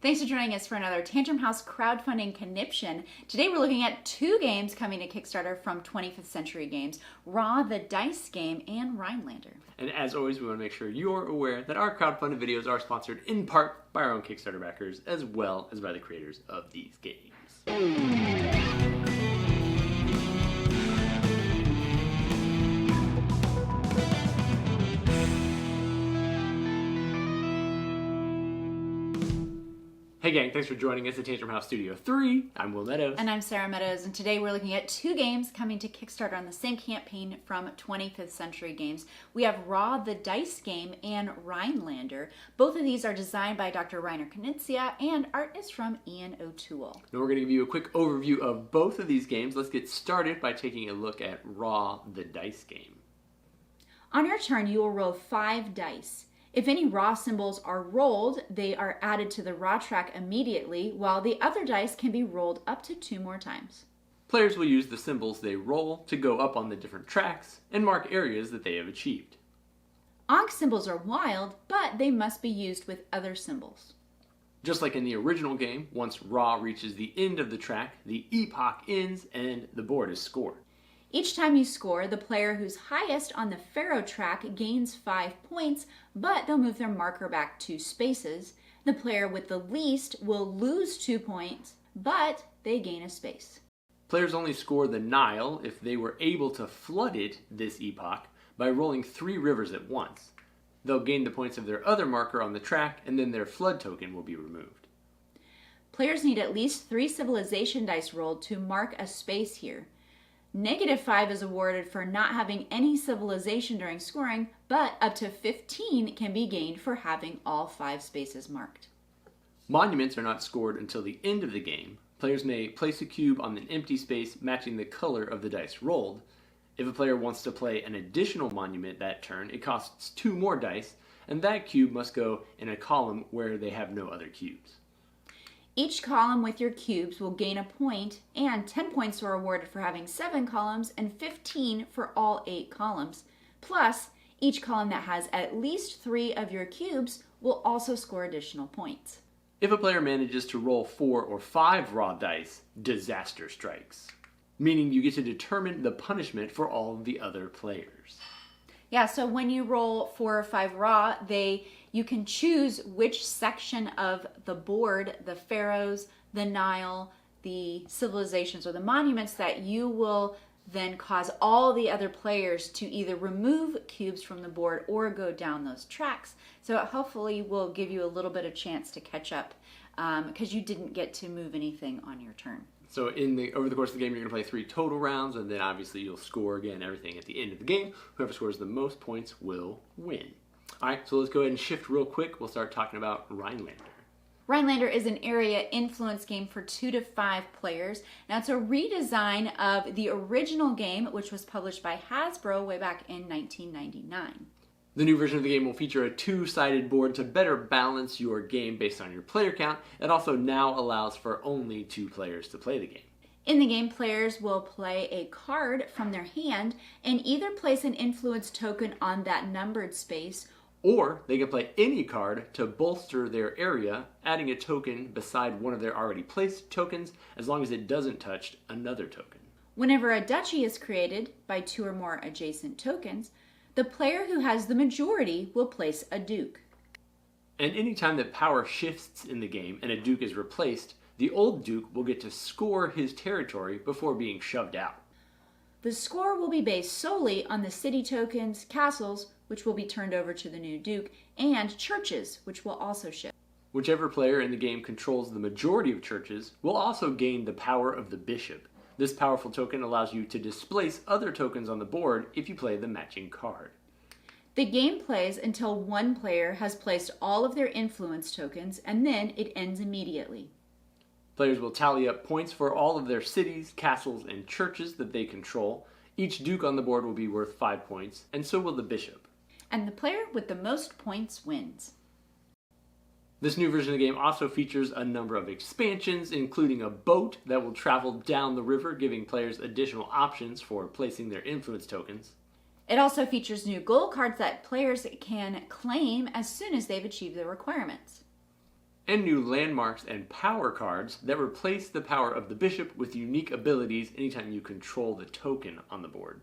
Thanks for joining us for another Tantrum House crowdfunding conniption. Today we're looking at two games coming to Kickstarter from 25th Century Games, Raw, the dice game, and Rhinelander. And as always, we want to make sure you're aware that our crowdfunded videos are sponsored in part by our own Kickstarter backers, as well as by the creators of these games. Hey gang, thanks for joining us at Tantrum House Studio 3. I'm Will Meadows. And I'm Sara Meadows, and today we're looking at two games coming to Kickstarter on the same campaign from 25th Century Games. We have Raw, the dice game, and Rhinelander. Both of these are designed by Dr. Reiner Knizia, and art is from Ian O'Toole. Now we're going to give you a quick overview of both of these games. Let's get started by taking a look at Raw, the dice game. On your turn, you will roll 5 dice. If any raw symbols are rolled, they are added to the raw track immediately, while the other dice can be rolled up to 2 more times. Players will use the symbols they roll to go up on the different tracks and mark areas that they have achieved. Ankh symbols are wild, but they must be used with other symbols. Just like in the original game, once Raw reaches the end of the track, the epoch ends and the board is scored. Each time you score, the player who's highest on the Pharaoh track gains 5 points, but they'll move their marker back 2 spaces. The player with the least will lose 2 points, but they gain a space. Players only score the Nile if they were able to flood it this epoch by rolling 3 rivers at once. They'll gain the points of their other marker on the track, and then their flood token will be removed. Players need at least 3 civilization dice rolled to mark a space here. -5 is awarded for not having any civilization during scoring, but up to 15 can be gained for having all 5 spaces marked. Monuments are not scored until the end of the game. Players may place a cube on an empty space matching the color of the dice rolled. If a player wants to play an additional monument that turn, it costs 2 more dice, and that cube must go in a column where they have no other cubes. Each column with your cubes will gain a point, and 10 points are awarded for having 7 columns and 15 for all 8 columns. Plus, each column that has at least 3 of your cubes will also score additional points. If a player manages to roll 4 or 5 raw dice, disaster strikes, meaning you get to determine the punishment for all of the other players. Yeah, so when you roll 4 or 5 raw, you can choose which section of the board, the pharaohs, the Nile, the civilizations, or the monuments, that you will then cause all the other players to either remove cubes from the board or go down those tracks. So it hopefully will give you a little bit of chance to catch up because you didn't get to move anything on your turn. So over the course of the game, you're going to play 3 total rounds, and then obviously you'll score again everything at the end of the game. Whoever scores the most points will win. All right, so let's go ahead and shift real quick. We'll start talking about Rhinelander. Rhinelander is an area influence game for 2 to 5 players. Now, it's a redesign of the original game, which was published by Hasbro way back in 1999. The new version of the game will feature a 2-sided board to better balance your game based on your player count. It also now allows for only 2 players to play the game. In the game, players will play a card from their hand and either place an influence token on that numbered space, or they can play any card to bolster their area, adding a token beside one of their already placed tokens, as long as it doesn't touch another token. Whenever a duchy is created by 2 or more adjacent tokens, the player who has the majority will place a duke. And anytime that power shifts in the game and a duke is replaced, the old duke will get to score his territory before being shoved out. The score will be based solely on the city tokens, castles, which will be turned over to the new duke, and churches, which will also shift. Whichever player in the game controls the majority of churches will also gain the power of the bishop. This powerful token allows you to displace other tokens on the board if you play the matching card. The game plays until one player has placed all of their influence tokens, and then it ends immediately. Players will tally up points for all of their cities, castles, and churches that they control. Each duke on the board will be worth 5 points, and so will the bishop. And the player with the most points wins. This new version of the game also features a number of expansions, including a boat that will travel down the river, giving players additional options for placing their influence tokens. It also features new goal cards that players can claim as soon as they've achieved their requirements. and new landmarks and power cards that replace the power of the bishop with unique abilities anytime you control the token on the board.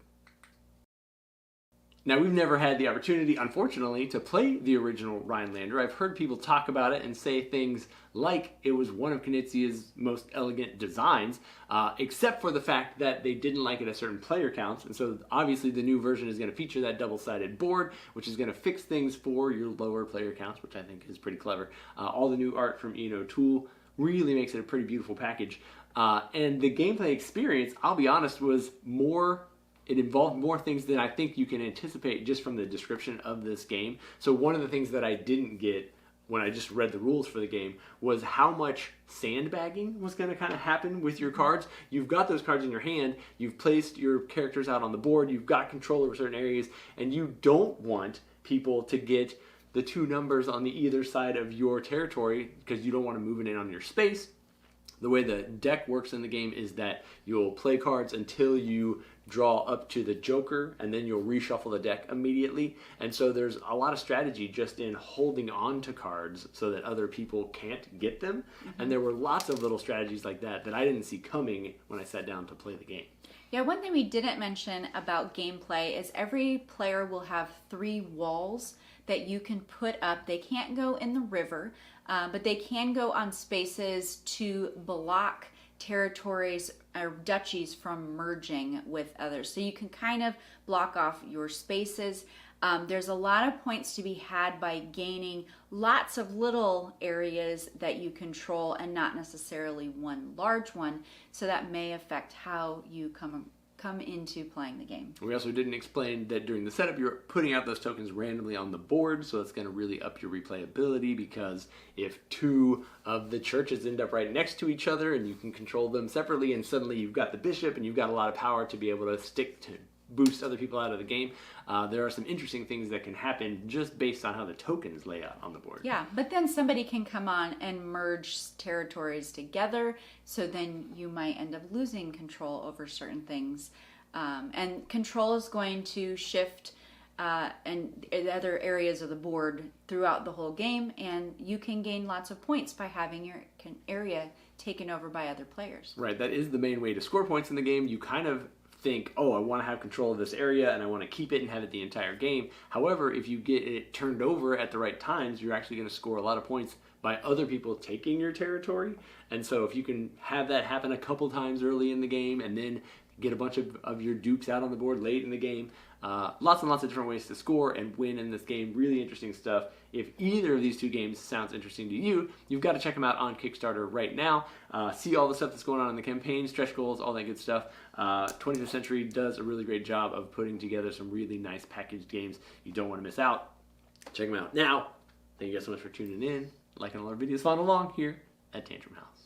Now, we've never had the opportunity, unfortunately, to play the original Rhinelander. I've heard people talk about it and say things like it was one of Knizia's most elegant designs, except for the fact that they didn't like it at certain player counts. And so obviously the new version is going to feature that double-sided board, which is going to fix things for your lower player counts, which I think is pretty clever. All the new art from Ian O'Toole really makes it a pretty beautiful package. And the gameplay experience, I'll be honest, was it involved more things than I think you can anticipate just from the description of this game. So one of the things that I didn't get when I just read the rules for the game was how much sandbagging was going to kind of happen with your cards. You've got those cards in your hand, you've placed your characters out on the board, you've got control over certain areas, and you don't want people to get the 2 numbers on the either side of your territory because you don't want to move it in on your space. The way the deck works in the game is that you'll play cards until you draw up to the Joker, and then you'll reshuffle the deck immediately. And so there's a lot of strategy just in holding on to cards so that other people can't get them. Mm-hmm. And there were lots of little strategies like that I didn't see coming when I sat down to play the game. Yeah, one thing we didn't mention about gameplay is every player will have 3 walls that you can put up. They can't go in the river, but they can go on spaces to block territories or duchies from merging with others. So you can kind of block off your spaces. There's a lot of points to be had by gaining lots of little areas that you control and not necessarily one large one. So that may affect how you come into playing the game. We also didn't explain that during the setup you're putting out those tokens randomly on the board, so it's going to really up your replayability, because if 2 of the churches end up right next to each other and you can control them separately, and suddenly you've got the bishop and you've got a lot of power to be able to stick to boost other people out of the game. There are some interesting things that can happen just based on how the tokens lay out on the board. Yeah, but then somebody can come on and merge territories together, so then you might end up losing control over certain things. And control is going to shift and other areas of the board throughout the whole game, and you can gain lots of points by having your area taken over by other players. Right, that is the main way to score points in the game. You kind of think, oh, I want to have control of this area and I want to keep it and have it the entire game. However, if you get it turned over at the right times, you're actually going to score a lot of points by other people taking your territory. And so if you can have that happen a couple times early in the game and then get a bunch of your dukes out on the board late in the game, lots and lots of different ways to score and win in this game. Really interesting stuff. If either of these 2 games sounds interesting to you, you've got to check them out on Kickstarter right now. See all the stuff that's going on in the campaign, stretch goals, all that good stuff. 20th Century does a really great job of putting together some really nice packaged games. You don't want to miss out. Check them out now. Thank you guys so much for tuning in. Liking all our videos, follow along here at Tantrum House.